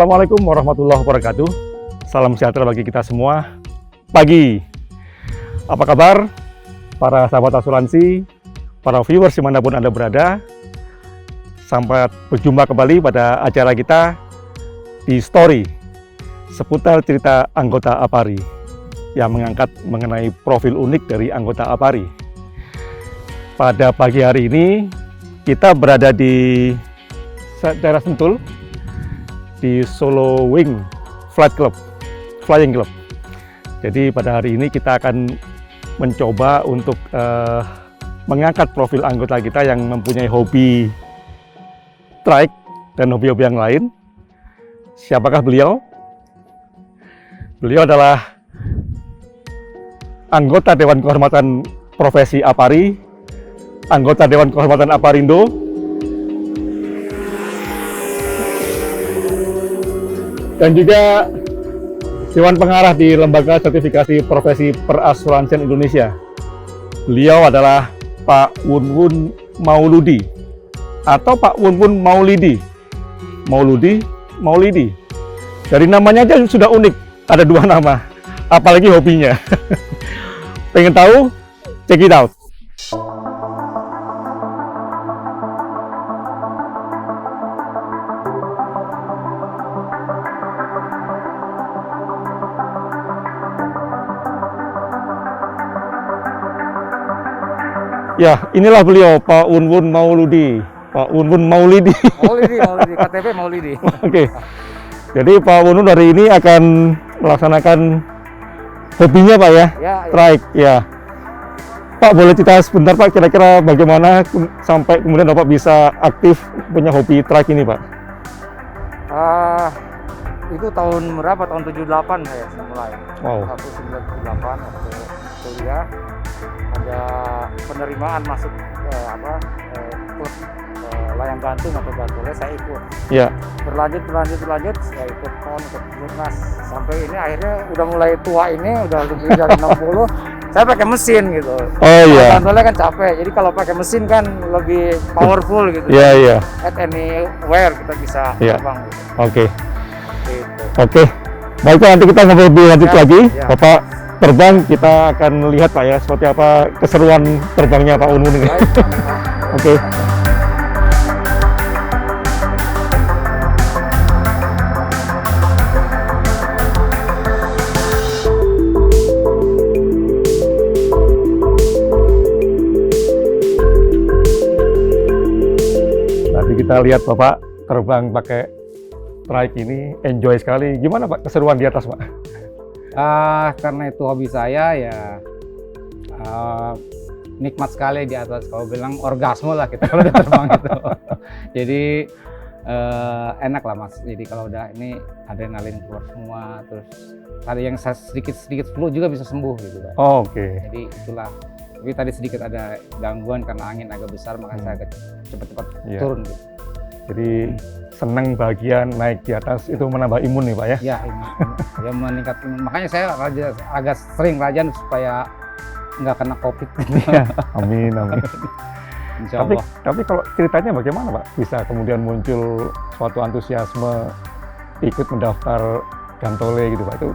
Assalamualaikum warahmatullahi wabarakatuh. Salam sejahtera bagi kita semua. Pagi, apa kabar para sahabat asuransi, para viewers dimanapun Anda berada. Sampai berjumpa kembali pada acara kita di Story seputar cerita anggota APARI yang mengangkat mengenai profil unik dari anggota APARI. Pada pagi hari ini kita berada di daerah Sentul, di Solo Wing Flying Club. Jadi pada hari ini kita akan mencoba untuk mengangkat profil anggota kita yang mempunyai hobi trike dan hobi-hobi yang lain. Siapakah beliau? Beliau adalah anggota Dewan Kehormatan Profesi APARI, anggota Dewan Kehormatan APARIndo, dan juga Dewan Pengarah di Lembaga Sertifikasi Profesi Perasuransian Indonesia. Beliau adalah Pak Wunwun Mauludi atau Pak Wunwun Maulidi. Maulidi. Dari namanya aja sudah unik, ada 2 nama. Apalagi hobinya. Pengen tahu? Check it out. Ya, inilah beliau, Pak Wunwun Mauludi. Pak Wunwun Maulidi. Maulidi, KTP Maulidi. Oke. Jadi Pak Wunwun hari ini akan melaksanakan hobinya, Pak ya? Ya. Trike, ya. Pak, boleh cerita sebentar, Pak, kira-kira bagaimana sampai kemudian Bapak bisa aktif punya hobi trike ini, Pak? Itu tahun berapa? Tahun 78 saya mulai. Wow. 1978 waktu kuliah. Ada penerimaan masuk klub layang gantung atau gantolnya, saya ikut. Ya. Berlanjut, saya ikut PON, ikut Jurnas. Sampai ini akhirnya udah mulai tua ini, udah lebih dari 60, saya pakai mesin gitu. Oh iya. Gantolnya kan capek, jadi kalau pakai mesin kan lebih powerful gitu. Iya, iya. At anywhere kita bisa terbang gitu. Oke. Gitu. Oke. Baiklah, nanti kita ngobrol lebih lanjut lagi. Ya. Bapak terbang, kita akan lihat, Pak ya, seperti apa keseruan terbangnya Pak Wunwun ini. Baik. Oke. Nanti kita lihat Bapak terbang pakai trike ini, enjoy sekali. Gimana Pak keseruan di atas, Pak? Karena itu hobi saya ya, nikmat sekali di atas. Kalau bilang orgasme lah kita kalau udah terbang itu. Jadi enak lah Mas. Jadi kalau udah ini adrenalin keluar semua, terus tadi yang sedikit flu juga bisa sembuh gitu kan. Oh, oke. Jadi itulah. Tapi tadi sedikit ada gangguan karena angin agak besar, makanya saya agak cepat-cepat turun gitu. Jadi senang, bahagia naik di atas itu menambah imun nih Pak ya? Ya, ini ya meningkat imun. Makanya saya agak sering rajin supaya nggak kena COVID. Amin. Insya Allah. Tapi kalau ceritanya bagaimana Pak? Bisa kemudian muncul suatu antusiasme ikut mendaftar Gantole gitu Pak? Itu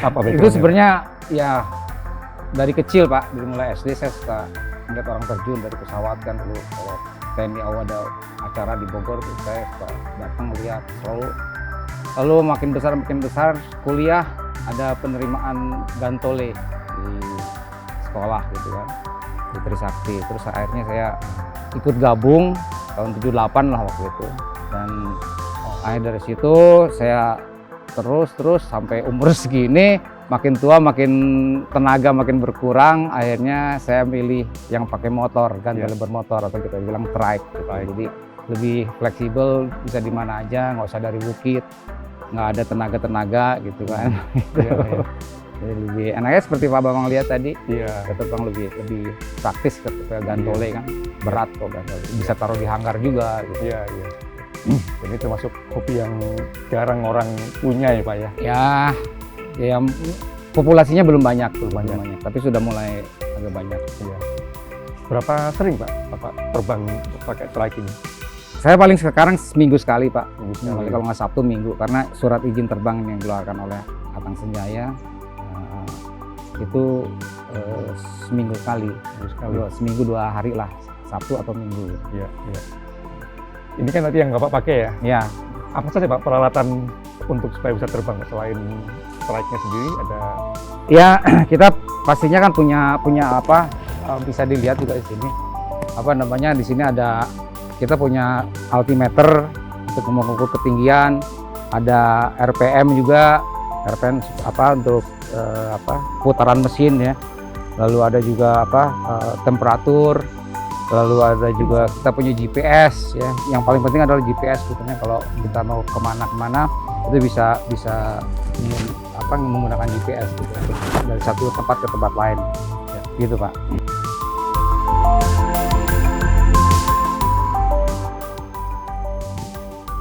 apa background-nya? Itu sebenarnya ya dari kecil Pak, dari mulai SD saya suka melihat orang terjun dari pesawat kan dulu. Kalau TNI AU ada acara di Bogor, saya suka datang lihat lalu makin besar kuliah ada penerimaan Gantole di sekolah gitu kan, di Trisakti. Terus akhirnya saya ikut gabung tahun 78 lah waktu itu, dan akhir dari situ saya terus sampai umur segini, makin tua makin tenaga makin berkurang, akhirnya saya milih yang pakai motor, Gantole bermotor atau kita bilang trike gitu. Jadi lebih fleksibel, bisa di mana aja, nggak usah dari bukit, nggak ada tenaga gitu kan. Jadi lebih enaknya seperti Pak Bambang lihat tadi, terbang lebih praktis ke Gantole kan, berat kok Gantole, bisa taruh di hanggar juga gitu. Iya. Ini termasuk hobi yang jarang orang punya ya Pak ya? Ya populasinya belum banyak, tapi sudah mulai agak banyak. Iya. Berapa sering Pak Bapak terbang pakai trike ini? Saya paling sekarang seminggu sekali Pak. Minggu sekali. Kalau nggak Sabtu Minggu, karena surat izin terbang yang dikeluarkan oleh Atang Senjaya itu seminggu sekali. Seminggu 2 hari lah, Sabtu atau Minggu. Iya, iya. Ini kan nanti yang Bapak pakai ya? Ya, Apa saja Pak peralatan untuk supaya bisa terbang selain strike-nya sendiri ada? ya kita pastinya kan punya apa, bisa dilihat juga di sini. Apa namanya, di sini ada, kita punya altimeter untuk mengukur ketinggian, ada RPM juga, RPM apa untuk putaran mesin ya. Lalu ada juga temperatur, lalu ada juga kita punya GPS ya. Yang paling penting adalah GPS sebetulnya, kalau kita mau kemana-kemana itu bisa menggunakan GPS gitu, dari satu tempat ke tempat lain ya, gitu Pak.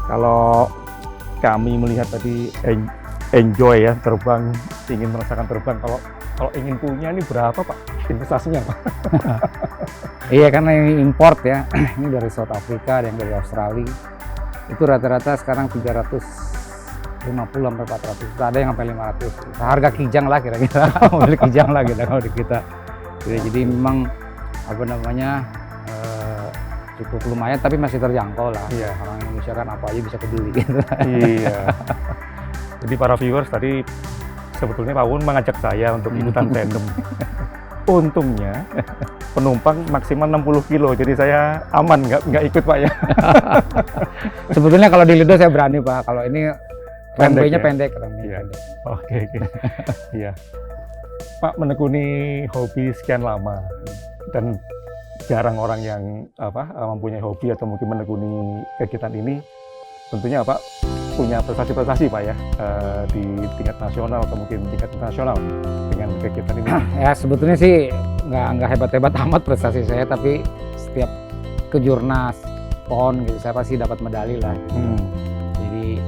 Kalau kami melihat tadi enjoy ya terbang, ingin merasakan terbang. Kalau ingin punya ini berapa Pak investasinya Pak? Iya, karena yang import ya, ini dari South Africa, yang dari Australia, itu rata-rata sekarang 350 sampai 400, ada yang sampai 500. Harga kijang lah kira-kira, mobil kijang lah kita kalau di kita. Jadi memang apa namanya cukup lumayan, tapi masih terjangkau lah. Iya. Orang Indonesia kan apa aja bisa kebeli gitu. Iya. Jadi para viewers tadi sebetulnya Pak Uun mengajak saya untuk ikutan tandem. Untungnya penumpang maksimal 60 kilo, jadi saya aman, nggak ikut Pak ya. Sebetulnya kalau di Lido saya berani Pak, kalau ini runway-nya ya? pendek. Iya. Oke. Iya. Pak menekuni hobi sekian lama dan jarang orang yang mempunyai hobi atau mungkin menekuni kegiatan ini. Tentunya Pak punya prestasi-prestasi Pak ya di tingkat nasional atau mungkin tingkat internasional dengan kegiatan ini. Ya sebetulnya sih nggak hebat-hebat amat prestasi saya, tapi setiap kejurnas PON gitu saya pasti dapat medali lah. Jadi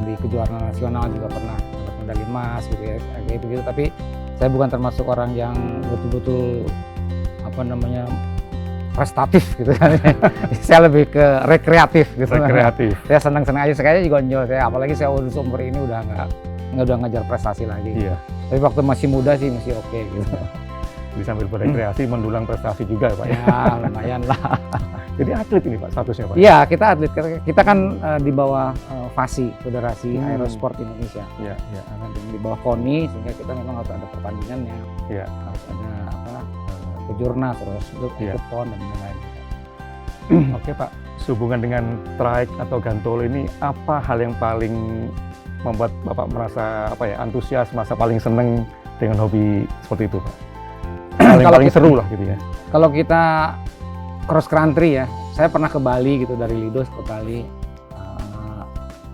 di kejuaraan nasional juga pernah dapat medali emas gitu ya, kayak begitu. Tapi saya bukan termasuk orang yang betul-betul prestatif gitu kan. Saya lebih ke rekreatif gitu. Rekreatif. Saya senang-senang aja, saya juga enjoy saya, apalagi saya umur ini udah nggak ngejar prestasi lagi. Iya. Tapi waktu masih muda sih masih oke gitu. Jadi sambil berekreasi mendulang prestasi juga Pak ya. Ya lumayan lah. Jadi atlet ini Pak statusnya Pak. Iya, kita atlet. Kita kan di bawah FASI, Federasi Aerosport Indonesia. Iya, iya. Di bawah KONI, sehingga kita memang harus ada pertandingannya. Iya. Harus ada kejurnas, terus ikut PON dan lain-lain. Oke Pak, sehubungan dengan trike atau gantole ini, apa hal yang paling membuat Bapak merasa antusias, merasa paling seneng dengan hobi seperti itu Pak? Hal yang paling seru lah gitu ya. Kalau kita cross country ya, saya pernah ke Bali gitu, dari Lido ke Bali.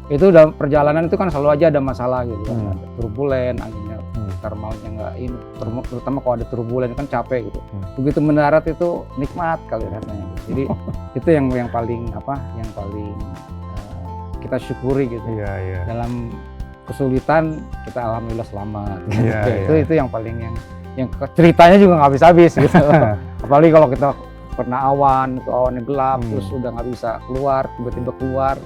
Itu udah perjalanan itu kan selalu aja ada masalah gitu, ada turbulen, anginnya termalnya nggak ini, terutama kalau ada turbulen kan capek gitu. Begitu mendarat itu nikmat kali rasanya gitu. Jadi itu yang paling kita syukuri gitu. Iya. Dalam kesulitan kita alhamdulillah selamat. Iya. Itu yang paling yang ceritanya juga nggak habis-habis gitu. Apalagi kalau kita pernah awan yang gelap, terus udah nggak bisa keluar, tiba-tiba keluar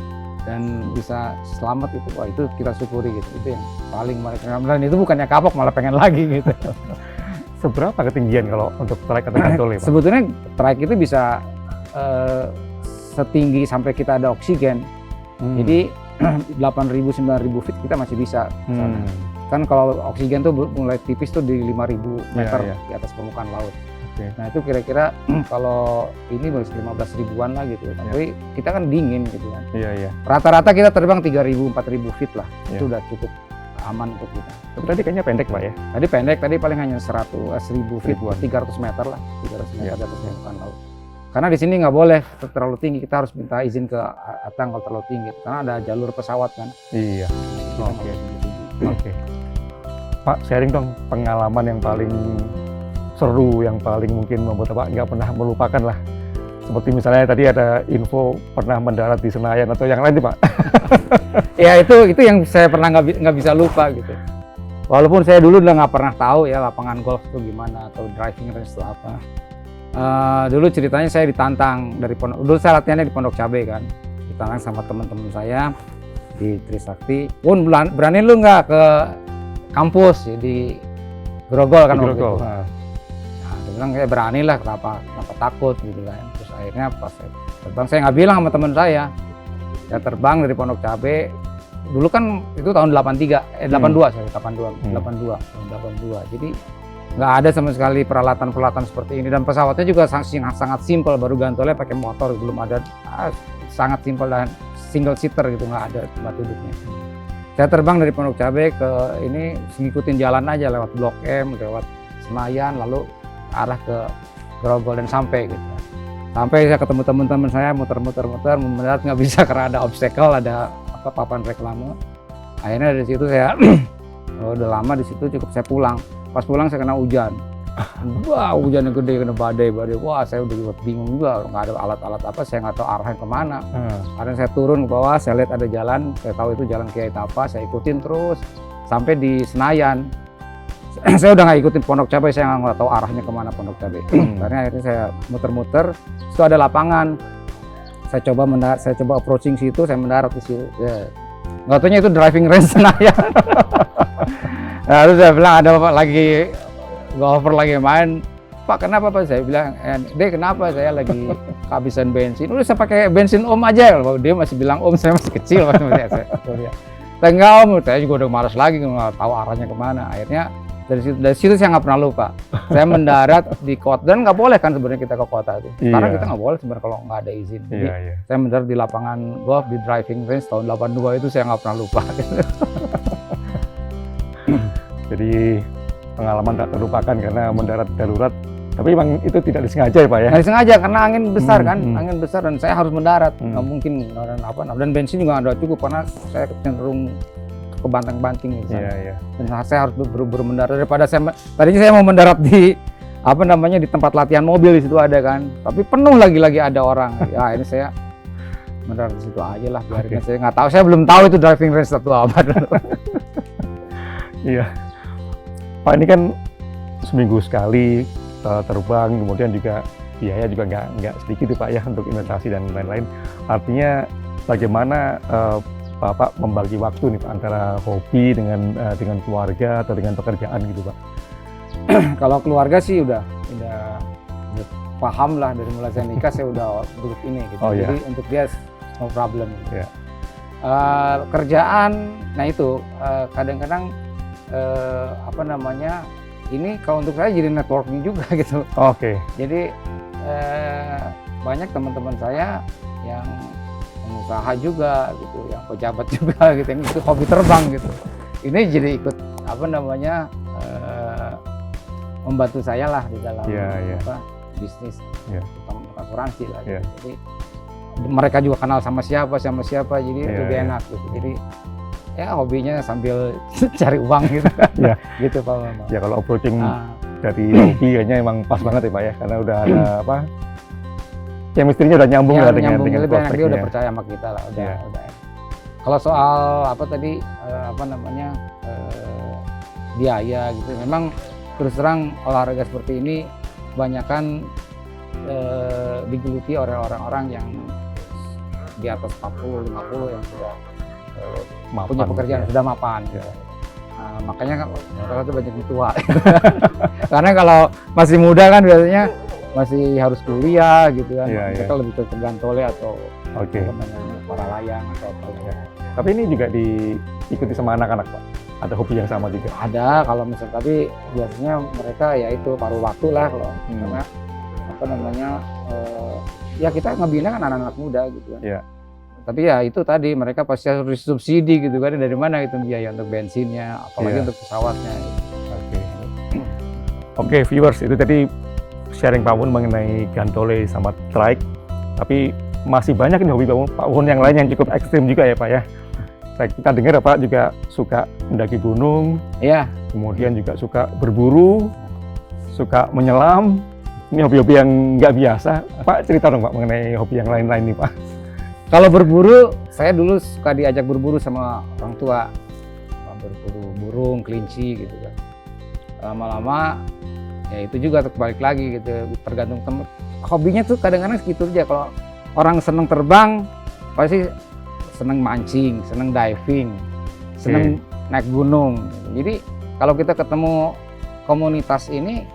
dan bisa selamat, itu kita syukuri gitu. Itu yang paling mereka, dan itu bukannya kapok, malah pengen lagi gitu. Seberapa ketinggian kalau untuk trike atau gantole Pak? Sebetulnya trike itu bisa setinggi sampai kita ada oksigen. Jadi 8.000-9.000 feet kita masih bisa. Kan kalau oksigen tuh mulai tipis tuh di 5.000 meter di atas permukaan laut. Nah itu kira-kira kalau ini baru 15 ribuan lah gitu. Tapi kita kan dingin gitu kan. Iya. Rata-rata kita terbang 3.000-4.000 feet lah. Itu udah cukup aman untuk kita. Tapi tadi kayaknya pendek Pak ya? Tadi pendek, tadi paling hanya 1.000 feet, 300 meter lah. 300 meter di atas permukaan laut. Karena di sini nggak boleh terlalu tinggi, kita harus minta izin ke Atang kalau terlalu tinggi. Karena ada jalur pesawat kan. Iya. Oke. Pak, sharing dong pengalaman yang paling seru, yang paling mungkin membuat Bapak nggak pernah melupakan lah. Seperti misalnya tadi ada info pernah mendarat di Senayan atau yang lain nih Pak. Ya itu yang saya pernah nggak bisa lupa gitu. Walaupun saya dulu udah nggak pernah tahu ya lapangan golf itu gimana atau driving range itu apa. Dulu ceritanya saya ditantang dulu saya latihannya di Pondok Cabe kan, ditantang sama teman-teman saya di Trisakti. Wun, berani lu nggak ke kampus ya, di Grogol kan waktu itu. Nah, dia bilang ya berani lah, kenapa takut gitu kan. Terus akhirnya pas saya terbang, saya nggak bilang sama teman saya terbang dari Pondok Cabe. Dulu kan itu tahun 82 sorry, 82. Jadi nggak ada sama sekali peralatan seperti ini, dan pesawatnya juga sangat simpel, baru gantolnya pakai motor, belum ada, sangat simpel dan single seater gitu, nggak ada tempat duduknya. Saya terbang dari Pondok Cabe ke ini, ngikutin jalan aja lewat Blok M, lewat Senayan, lalu arah ke Grogol dan sampai gitu. Sampai saya ketemu teman-teman saya muter-muter, mendarat nggak bisa karena ada obstacle, ada papan reklame. Akhirnya dari situ saya udah lama di situ, cukup saya pulang. Pas pulang saya kena hujan. Wah, hujannya gede, kena badai. Wah, saya udah bingung juga, nggak ada alat-alat apa, saya nggak tahu arahnya kemana. Akhirnya saya turun ke bawah, saya lihat ada jalan, saya tahu itu jalan Kiai Tapa, saya ikutin terus sampai di Senayan. Saya udah nggak ikutin Pondok Cabe, saya nggak tahu arahnya kemana Pondok Cabe. Karena akhirnya saya muter-muter, itu ada lapangan. Saya coba approaching situ, saya mendarat di situ. Ya. Nggak taunya itu driving range Senayan. Nah, terus saya bilang ada bapak lagi golfer lagi main. Pak, kenapa Pak? Saya bilang, Dek, kenapa? Saya lagi kehabisan bensin. Udah saya pakai bensin Om aja. Dia masih bilang Om, saya masih kecil. Enggak Om, saya juga udah malas lagi, nggak tahu arahnya kemana. Akhirnya dari situ saya nggak pernah lupa. Saya mendarat di kota, dan nggak boleh kan sebenarnya kita ke kota itu. Karena kita nggak boleh sebenarnya kalau nggak ada izin. Jadi saya mendarat di lapangan golf di driving range tahun 82 itu, saya nggak pernah lupa. Jadi pengalaman tak terlupakan karena mendarat darurat. Tapi memang itu tidak disengaja ya Pak ya? Nggak disengaja karena angin besar kan, angin besar dan saya harus mendarat. Nggak mungkin dan bensin juga nggak ada cukup karena saya cenderung kebanting-banting gitu. Dan saya harus buru-buru mendarat daripada tadinya saya mau mendarat di di tempat latihan mobil, di situ ada kan, tapi penuh lagi ada orang. Ya ini saya mendarat di situ aja lah, biarin. Saya nggak tahu, saya belum tahu itu driving range itu apa. Iya. Pak, ini kan seminggu sekali terbang, kemudian juga biaya juga nggak sedikit Pak ya untuk investasi dan lain-lain. Artinya bagaimana Bapak membagi waktu nih Pak antara hobi dengan keluarga atau dengan pekerjaan gitu Pak? Kalau keluarga sih udah paham lah, dari mulai saya nikah saya udah duduk ini gitu. Jadi untuk dia no problem. Kerjaan, nah itu kadang-kadang ini kalau untuk saya jadi networking juga gitu. Jadi banyak teman-teman saya yang pengusaha juga gitu, yang pejabat juga gitu, yang ikut hobi terbang gitu. Ini jadi ikut membantu saya lah di dalam bisnis, asuransi lah. Gitu. Jadi mereka juga kenal sama siapa, jadi lebih enak gitu. Jadi ya hobinya sambil cari uang gitu kan. Gitu Pak Mama. Ya kalau approaching dari hobi kayaknya emang pas banget ya Pak ya, karena udah ada chemistry-nya udah nyambung lah dengan prospeknya. Dia udah percaya sama kita lah, udah. Kalau soal biaya gitu, memang terus terang olahraga seperti ini kebanyakan digeluti oleh orang-orang yang di atas 40, 50 yang sudah punya pekerjaan, sudah mapan gitu. Makanya rata-rata banyak yang tua. Karena kalau masih muda kan biasanya masih harus kuliah gitu kan. Mereka lebih ke gantole atau para layang atau apa. Tapi ini juga diikuti sama anak-anak Pak? Ada Hobi yang sama juga? Ada, kalau misalnya, tapi biasanya mereka ya itu paruh waktu lah kalau karena ya kita ngebina kan anak-anak muda gitu kan. Tapi ya itu tadi, mereka pasti harus subsidi gitu kan, dari mana itu biaya untuk bensinnya, apalagi untuk pesawatnya gitu. Oke, viewers, itu tadi sharing Pak Wun mengenai gantole sama trike. Tapi masih banyak nih hobi Pak Wun yang lain yang cukup ekstrim juga ya Pak ya. Kita dengar Pak juga suka mendaki gunung, kemudian juga suka berburu, suka menyelam. Ini hobi-hobi yang nggak biasa. Pak, cerita dong Pak mengenai hobi yang lain-lain nih Pak. Kalau berburu, saya dulu suka diajak berburu sama orang tua, berburu burung, kelinci gitu kan. Lama-lama ya itu juga balik lagi gitu, tergantung temen. Hobinya tuh kadang-kadang gitu aja. Kalau orang seneng terbang pasti seneng mancing, seneng diving, seneng naik gunung. Jadi kalau kita ketemu komunitas ini,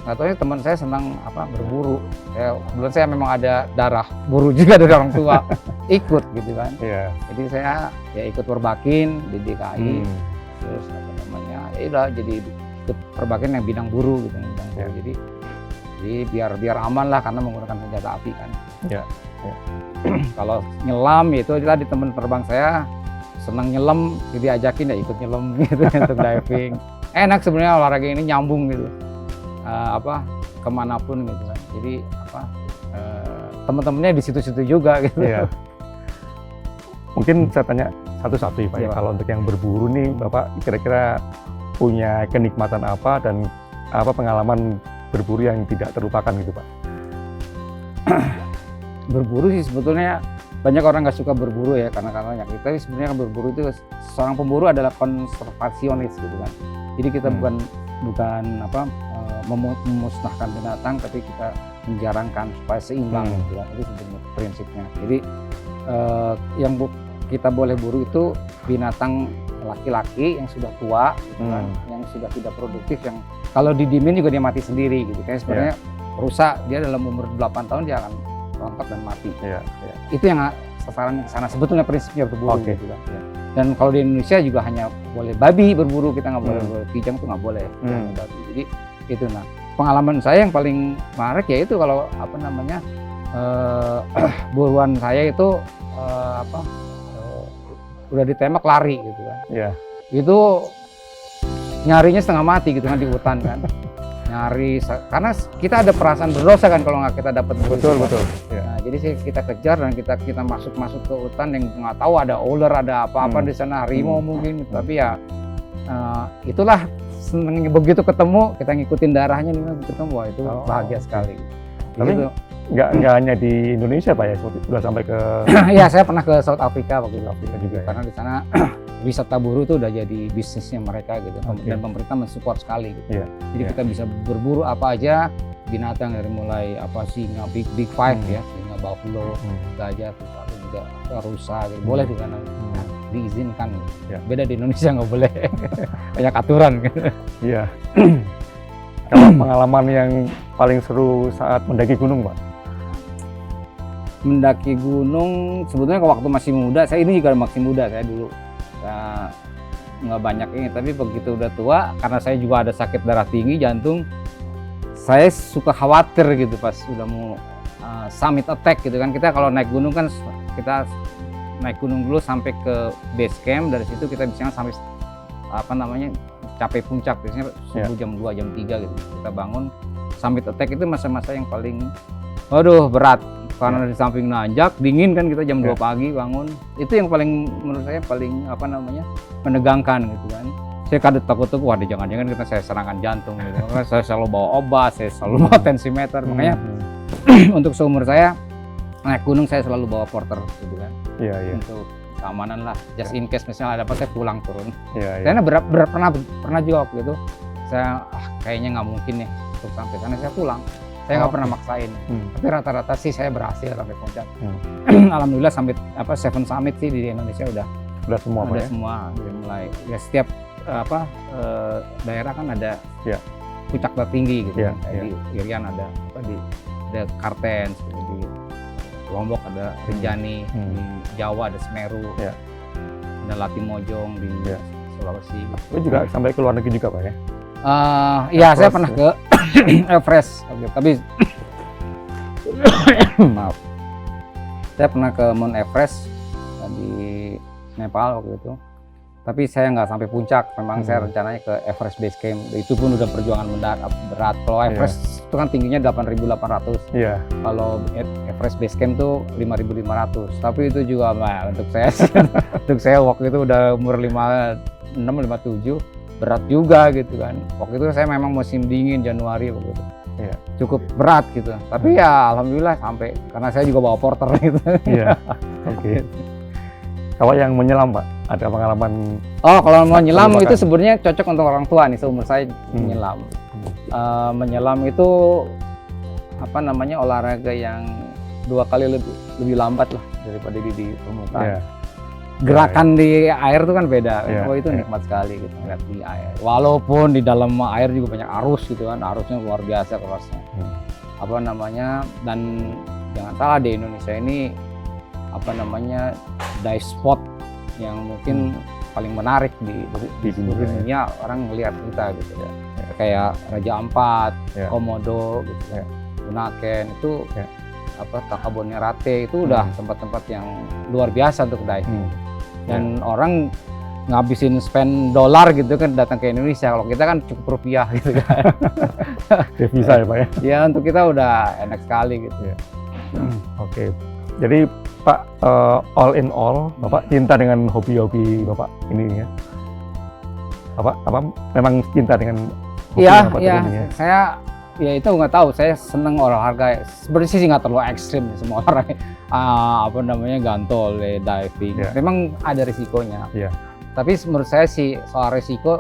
nggak tahu ya, teman saya senang berburu. Kebetulan saya memang ada darah buru juga dari orang tua, ikut gitu kan. Iya. Jadi saya ya ikut perbakin di DKI, terus ya udah jadi ikut perbakin yang bidang buru gitu. Jadi biar aman lah karena menggunakan senjata api kan. Iya. Kalau nyelam ya itu tadi teman terbang saya senang nyelam, jadi ajakin ya ikut nyelam gitu untuk diving. Enak sebenarnya olahraga ini, nyambung gitu. Kemanapun gitu kan. Jadi teman-temannya di situ-situ juga gitu. Iya. Mungkin saya tanya satu-satu ya Pak. Iya, Pak. Kalau untuk yang berburu nih, Bapak kira-kira punya kenikmatan apa dan apa pengalaman berburu yang tidak terlupakan gitu Pak? Berburu sih sebetulnya banyak orang nggak suka berburu ya, karena kita sebenarnya berburu itu, seorang pemburu adalah konservasionis gitu kan. Jadi kita bukan memusnahkan binatang, tapi kita menjarangkan supaya seimbang gitu kan. Itu sebenarnya prinsipnya. Jadi yang kita boleh buru itu binatang laki-laki yang sudah tua gitu kan, yang sudah tidak produktif, yang kalau didiemin juga dia mati sendiri gitu. Kayak sebenarnya rusa, dia dalam umur 8 tahun dia akan rontok dan mati. Itu yang sasaran ke sana sebetulnya prinsipnya berburu gitu kan. Dan kalau di Indonesia juga hanya boleh babi berburu, kita nggak boleh kijang, tuh nggak boleh babi. Jadi itu, nah pengalaman saya yang paling menarik ya itu kalau buruan saya itu udah ditembak lari gitu kan. Itu nyarinya setengah mati gitu kan di hutan kan. Nyari karena kita ada perasaan berdosa kan kalau nggak kita dapat. Betul. Nah, jadi sih kita kejar dan kita masuk ke hutan yang nggak tahu ada ular, ada apa-apa di sana, harimau mungkin, tapi ya itulah seneng begitu ketemu, kita ngikutin darahnya nih ketemu, wah itu bahagia sekali. Tapi gitu. nggak hanya di Indonesia Pak ya, sudah sampai ke Iya, saya pernah ke South Africa waktu itu. Afrika juga ya. Karena di sana wisata buru itu udah jadi bisnisnya mereka gitu, dan pemerintah mensupport sekali gitu. Jadi kita bisa berburu apa aja binatang, dari mulai singa, big five ya, singa, buffalo, gajah, lalu juga rusa gitu. Boleh di sana, diizinkan. Beda di Indonesia nggak boleh, banyak aturan gitu. Iya. Kalau pengalaman yang paling seru saat mendaki gunung Pak? Mendaki gunung sebetulnya waktu masih muda, saya ini juga masih muda saya dulu. Nggak banyak ini, tapi begitu udah tua, karena saya juga ada sakit darah tinggi, jantung, saya suka khawatir gitu pas udah mau summit attack gitu kan. Kita kalau naik gunung kan kita naik gunung dulu sampai ke base camp, dari situ kita bisa sampai capai puncak, biasanya subuh jam 2, jam 3 gitu. Kita bangun, summit attack itu masa-masa yang paling berat. Karena di samping nanjak, dingin kan, kita jam 2 pagi bangun. Itu yang paling, menurut saya paling menegangkan gitu kan. Saya kadang takut tuh, waduh jangan-jangan saya serangan jantung gitu. Makanya saya selalu bawa obat, saya selalu bawa tensimeter. Makanya untuk seumur saya naik gunung saya selalu bawa porter gitu kan. Untuk keamanan lah, just in case misalnya ada apa, saya pulang turun. Karena pernah juga waktu itu saya kayaknya nggak mungkin nih untuk sampai sana, saya pulang. Saya nggak pernah maksain, tapi rata-rata sih saya berhasil sampai puncak. Alhamdulillah sampai Seven Summit sih di Indonesia udah semua Pak ya? Semua, udah mulai ya, setiap daerah kan ada puncak tertinggi gitu. Di Irian ada ada Kartens, di Lombok ada Rinjani, di Jawa ada Semeru, ada Latimojong di Sulawesi. Itu juga sampai ke luar negeri juga Pak ya? Iya, saya pernah ke Everest, tapi maaf, saya pernah ke Mount Everest di Nepal waktu itu. Tapi saya nggak sampai puncak, memang saya rencananya ke Everest Base Camp. Itu pun udah perjuangan berat. Kalau Everest itu kan tingginya 8.800. Kalau Everest Base Camp tuh 5.500. Tapi itu juga untuk saya waktu itu udah umur 56, 57, berat juga gitu kan. Waktu itu saya memang musim dingin, Januari waktu itu. Cukup berat gitu. Tapi ya alhamdulillah sampai, karena saya juga bawa porter gitu. Oke. Kalau yang menyelam Pak, ada pengalaman Oh, kalau mau nyelam Melupakan. itu sebenarnya cocok untuk orang tua nih, seumur saya menyelam. Menyelam itu apa namanya, olahraga yang 2 kali lebih lambat lah daripada di permukaan. ya, Gerakan di air itu kan beda. Iya, Oh, itu iya. nikmat sekali gitu ngeliat di air. Walaupun di dalam air juga banyak arus gitu kan, arusnya luar biasa kerasnya. Apa namanya, dan jangan salah, di Indonesia ini apa namanya, dive spot yang mungkin paling menarik di seluruh dunia, orang melihat kita gitu ya. Kayak Raja Ampat, Ya. Komodo gitu ya. Bunaken itu Ya. apa, Takabonerate itu udah tempat-tempat yang luar biasa untuk diving. Dan orang ngabisin spend dolar gitu kan datang ke Indonesia. Kalau kita kan cukup rupiah gitu kan. devisa ya Pak ya. Ya untuk kita udah enak sekali gitu. Oke, jadi Pak, all in all, Bapak cinta dengan hobi-hobi Bapak ini ya? Apa memang cinta dengan hobi Iya, Bapak iya. ini ya? Saya ya itu nggak tahu. Saya seneng olahraga. Sebenarnya sih nggak terlalu ekstrim semua orang. Apa namanya, gantole, diving. Iya. Memang ada risikonya. Iya. Tapi menurut saya sih soal risiko,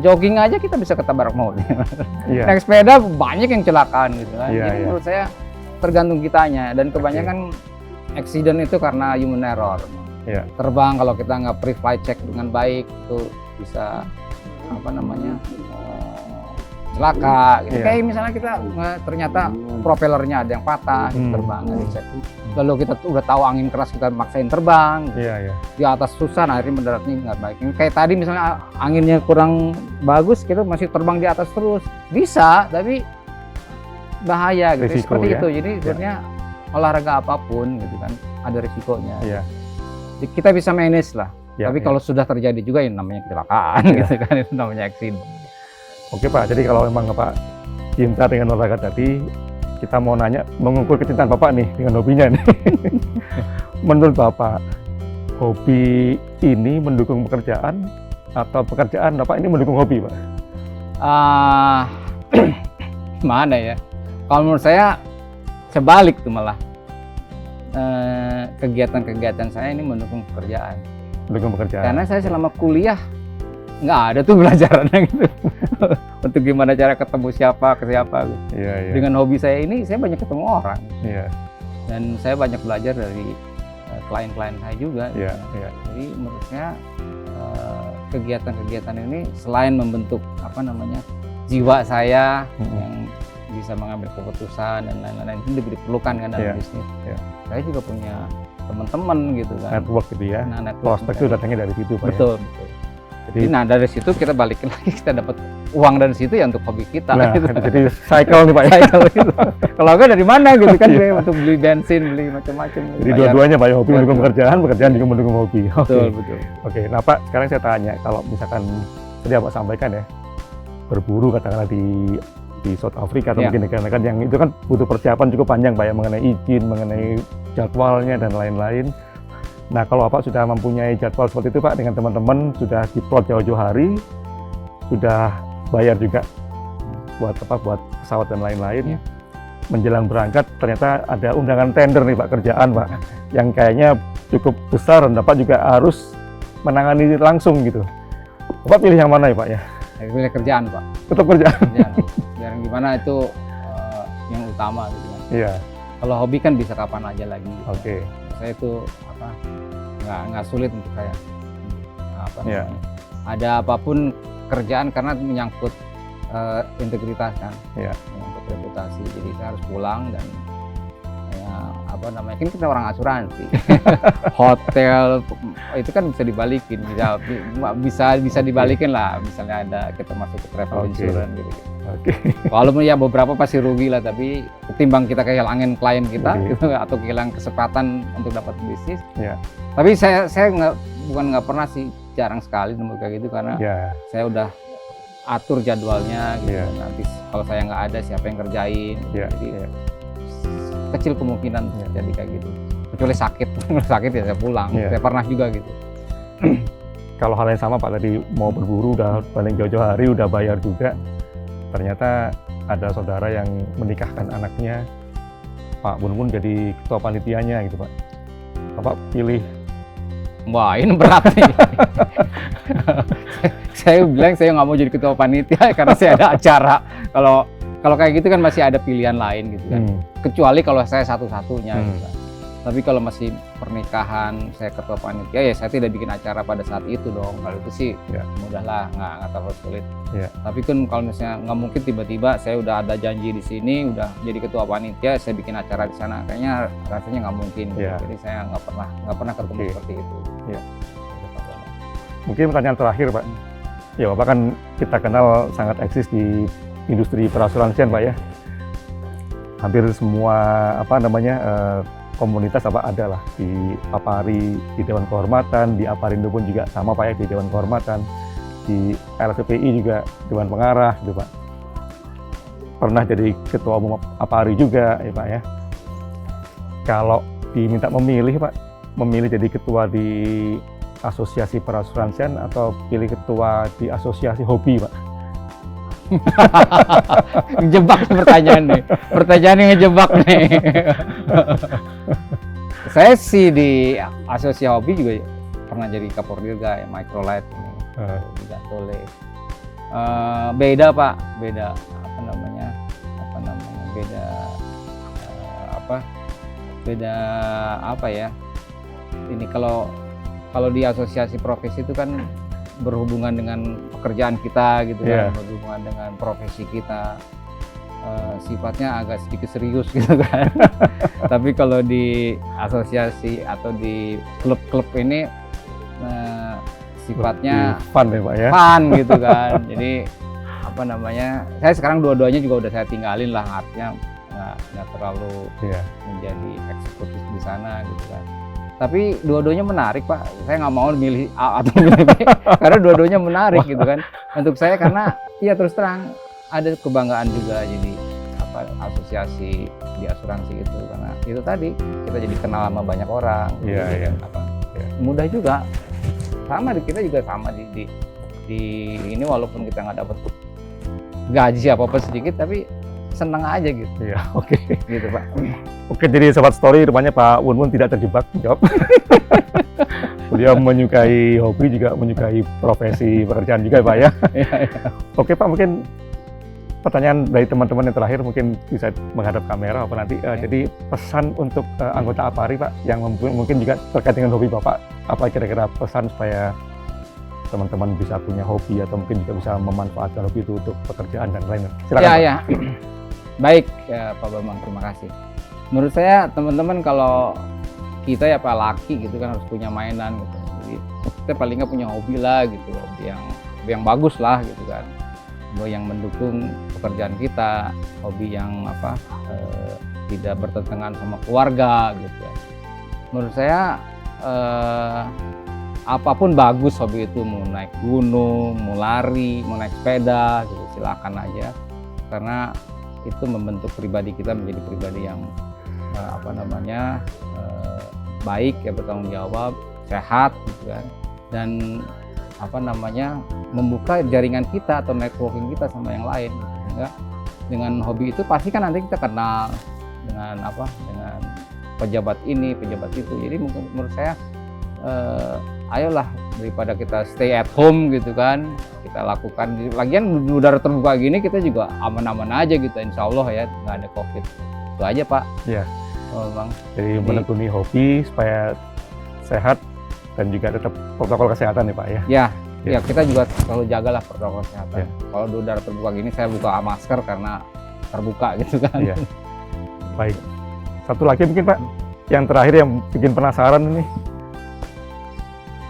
jogging aja kita bisa ketabrak maut. Iya. Naik sepeda banyak yang kecelakaan gitu kan. Iya, Jadi iya. menurut saya tergantung kitanya, dan kebanyakan accident itu karena human error. Iya. Terbang kalau kita nggak pre-flight check dengan baik itu bisa apa namanya, celaka gitu. Iya. Kayak misalnya kita ternyata propellernya ada yang patah, terbang nggak dicek. Lalu kita udah tahu angin keras, kita maksain terbang gitu. Iya, iya. Di atas susah, nah akhirnya mendaratnya nggak baik. Kayak tadi misalnya anginnya kurang bagus, kita masih terbang di atas terus, bisa tapi bahaya gitu. Risiko, Seperti ya. itu. Jadi sebenarnya olahraga apapun gitu kan ada risikonya. Iya. Jadi kita bisa manage lah. Iya, Tapi iya. kalau sudah terjadi juga yang namanya kecelakaan Iya. gitu kan, itu namanya accident. Oke Pak, jadi kalau memang Bapak cinta dengan olahraga tadi, kita mau nanya, mengukur kecintaan Bapak nih dengan hobinya nih. Menurut Bapak, hobi ini mendukung pekerjaan atau pekerjaan Bapak ini mendukung hobi Pak? Mana ya? Kalau menurut saya sebalik tuh malah. Kegiatan-kegiatan saya ini mendukung pekerjaan. Mendukung pekerjaan. Karena saya selama kuliah nggak ada tuh belajarannya gitu. Untuk gimana cara ketemu siapa ke siapa gitu. Iya, iya. Dengan hobi saya ini saya banyak ketemu orang. Iya, Dan saya banyak belajar dari klien-klien saya juga. iya, gitu. iya. Jadi menurut saya kegiatan-kegiatan ini selain membentuk apa namanya, jiwa saya yang bisa mengambil keputusan dan lain-lain, itu diperlukan kan dalam Iya, bisnis. iya. Saya juga punya teman-teman gitu kan. Network gitu ya. Nah, network Prospek itu datangnya dari situ Pak betul, betul. ya. Jadi, Jadi, nah dari situ kita balikin lagi, kita dapat uang dari situ ya untuk hobi kita. nah, gitu. jadi cycle nih Pak ya. Cycle gitu. Kalau enggak dari mana gitu kan, Iya. untuk beli bensin, beli macam-macam. Jadi bayar. dua-duanya Pak ya, hobi Betul. mendukung pekerjaan, pekerjaan juga mendukung hobi. Betul, Oke. betul. Oke, nah Pak, sekarang saya tanya, kalau misalkan tadi Pak sampaikan ya, berburu katakanlah di South Africa atau Iya. mungkin negara-negara yang itu kan butuh persiapan cukup panjang Pak ya, mengenai izin, mengenai jadwalnya dan lain-lain. Nah, kalau Bapak sudah mempunyai jadwal seperti itu Pak, dengan teman-teman sudah diplot jauh-jauh hari, sudah bayar juga buat pesawat dan lain-lain. Iya. Menjelang berangkat ternyata ada undangan tender nih Pak, kerjaan Pak, yang kayaknya cukup besar dan Bapak juga harus menangani langsung gitu. Bapak pilih yang mana ya Pak ya? Saya pilih kerjaan, Pak. Tetap kerjaan. Kerjaan. Biar gimana itu yang utama gitu kan. Iya, Kalau hobi kan bisa kapan aja lagi. Gitu. oke. Saya itu apa, nggak sulit untuk saya. Apa Iya. namanya, ada apapun kerjaan karena menyangkut integritas kan, Iya. menyangkut reputasi. Jadi saya harus pulang dan ya, apa namanya, kan kita orang asuransi, hotel itu kan bisa dibalikin, bisa dibalikin lah. Misalnya ada kita masuk ke travel Oke. insurance gitu. Oke. Walaupun ya beberapa pasti rugi lah, tapi ketimbang kita kehilangan klien kita Oke. gitu, atau kehilangan kesempatan untuk dapat bisnis. Iya. Tapi saya nggak pernah sih, jarang sekali nemu kayak gitu karena Ya, saya udah atur jadwalnya gitu. Iya. Nanti kalau saya nggak ada siapa yang kerjain. Iya, Jadi iya. kecil kemungkinan Iya. jadi kayak gitu. Kecuali sakit, sakit ya saya pulang. Iya. Saya pernah juga gitu. kalau hal yang sama Pak tadi mau berburu udah paling jauh-jauh hari udah bayar juga. Ternyata ada saudara yang menikahkan anaknya, Pak Bun jadi ketua panitianya gitu Pak. Bapak pilih Wah, ini berat nih. Saya bilang saya nggak mau jadi ketua panitia karena saya ada acara. Kalau kayak gitu kan masih ada pilihan lain gitu kan. Kecuali kalau saya satu-satunya gitu kan. Tapi kalau masih pernikahan saya ketua panitia ya saya tidak bikin acara pada saat itu dong. Kalau itu sih mudahlah, nggak terlalu sulit. Tapi kan kalau misalnya nggak mungkin tiba-tiba saya udah ada janji di sini, udah jadi ketua panitia, saya bikin acara di sana. Kayaknya rasanya nggak mungkin. Jadi saya nggak pernah ketemu seperti itu. Mungkin pertanyaan terakhir, Pak. Ya, Bapak kan kita kenal sangat eksis di industri perasuransian, Pak ya. Hampir semua komunitas ada lah di APARI, di Dewan Kehormatan, di APARINDO pun juga sama Pak ya, di Dewan Kehormatan, di LPPI juga Dewan Pengarah gitu Pak. Pernah jadi ketua umum APARI juga ya Pak ya. Kalau diminta memilih Pak, memilih jadi ketua di asosiasi perasuransian atau pilih ketua di asosiasi hobi Pak? Ngejebak pertanyaan nih. Pertanyaan yang ngejebak nih. Saya sih di asosiasi hobi juga pernah jadi Kapoldirga ya, Microlight juga boleh. Beda Pak, beda beda apa ya? Ini kalau di asosiasi profesi itu kan berhubungan dengan pekerjaan kita gitu kan, berhubungan dengan profesi kita, sifatnya agak sedikit serius gitu kan. Tapi kalau di asosiasi atau di klub-klub ini sifatnya fun ya Pak ya, fun gitu kan. Jadi saya sekarang dua-duanya juga udah saya tinggalin lah, artinya nggak terlalu menjadi eksekutif di sana gitu kan. Tapi dua-duanya menarik Pak, saya nggak mau milih A atau milih B karena dua-duanya menarik gitu kan untuk saya, karena ya terus terang ada kebanggaan juga jadi asosiasi di asuransi itu, karena itu tadi kita jadi kenal sama banyak orang. Mudah juga, sama kita juga sama di ini, walaupun kita nggak dapat gaji apa sedikit tapi senang aja gitu. Oke. Gitu Pak. Oke, jadi Sobat Story rupanya Pak Wun tidak terjebak jawab. Beliau menyukai hobi, juga menyukai profesi pekerjaan juga Pak ya. Oke Pak, mungkin pertanyaan dari teman-teman yang terakhir mungkin bisa menghadap kamera apa nanti. Jadi pesan untuk anggota APARI Pak yang mungkin juga terkait dengan hobi Bapak, apa kira-kira pesan supaya teman-teman bisa punya hobi atau mungkin juga bisa memanfaatkan hobi itu untuk pekerjaan dan lain-lain. Silakan Pak. Baik ya Pak Bambang, terima kasih. Menurut saya teman-teman kalau kita ya Pak laki gitu kan harus punya mainan gitu. Jadi kita paling nggak punya hobi lah gitu, hobi yang bagus lah gitu kan. Hobi yang mendukung pekerjaan kita, hobi yang tidak bertentangan sama keluarga gitu ya. Menurut saya apapun bagus hobi itu, mau naik gunung, mau lari, mau naik sepeda gitu, silakan aja. Karena itu membentuk pribadi kita menjadi pribadi yang baik ya, bertanggung jawab, sehat gitu kan, dan membuka jaringan kita atau networking kita sama yang lain. Sehingga dengan hobi itu pasti kan nanti kita kenal dengan pejabat ini, pejabat itu. Jadi menurut saya ayolah, daripada kita stay at home gitu kan, kita lakukan. Lagian udara terbuka gini kita juga aman-aman aja gitu, insya Allah ya, nggak ada COVID. Itu aja Pak. Iya. Bang. Jadi menekuni hobi supaya sehat dan juga tetap protokol kesehatan ya Pak ya. Ya kita juga selalu jagalah protokol kesehatan. Kalau di udara terbuka gini saya buka masker karena terbuka gitu kan. Baik. Satu lagi mungkin Pak, yang terakhir yang bikin penasaran ini.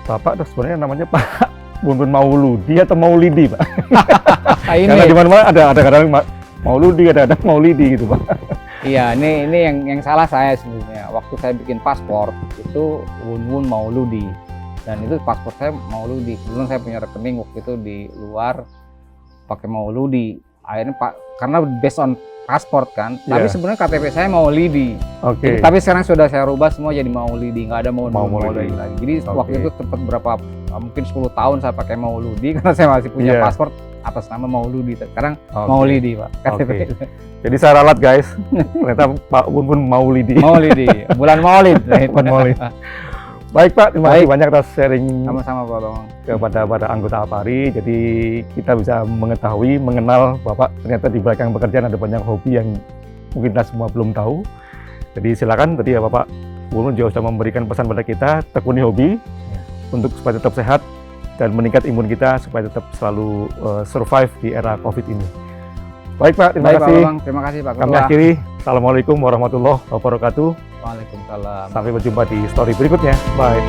Bapak sebenarnya namanya Pak Wun Mauludi atau Maulidi Pak? Karena di mana-mana ada kadang Mauludi, ada Maulidi gitu Pak. Iya, ini yang salah saya sebenarnya. Waktu saya bikin paspor itu Wun Mauludi, dan itu paspor saya Mauludi. Kebetulan saya punya rekening waktu itu di luar pakai Mauludi. Akhirnya karena based on paspor kan, tapi sebenarnya KTP saya Maulidi. Jadi, tapi sekarang sudah saya rubah semua jadi Maulidi, nggak ada Maulidi lagi. Jadi waktu itu tempat mungkin 10 tahun saya pakai Mauludi karena saya masih punya paspor atas nama Mauludi. Sekarang Maulidi Pak. Jadi saya ralat guys, ternyata Pak Wun Maulidi. Bulan Maulid. Bulan Maulid. Baik Pak, terima kasih Baik. banyak atas sharing Sama-sama Pak Bambang. kepada anggota APARI. Jadi kita bisa mengetahui, mengenal Bapak ternyata di belakang pekerjaan ada banyak hobi yang mungkin kita semua belum tahu. Jadi silakan tadi ya Bapak Gubernur juga sudah memberikan pesan pada kita, tekuni hobi untuk supaya tetap sehat dan meningkat imun kita supaya tetap selalu survive di era COVID ini. Baik Pak, terima Baik Pak kasih. Bambang, terima kasih Pak Kami Ketua. akhiri. Assalamualaikum warahmatullahi wabarakatuh. Waalaikumsalam. Sampai berjumpa di story berikutnya. Bye.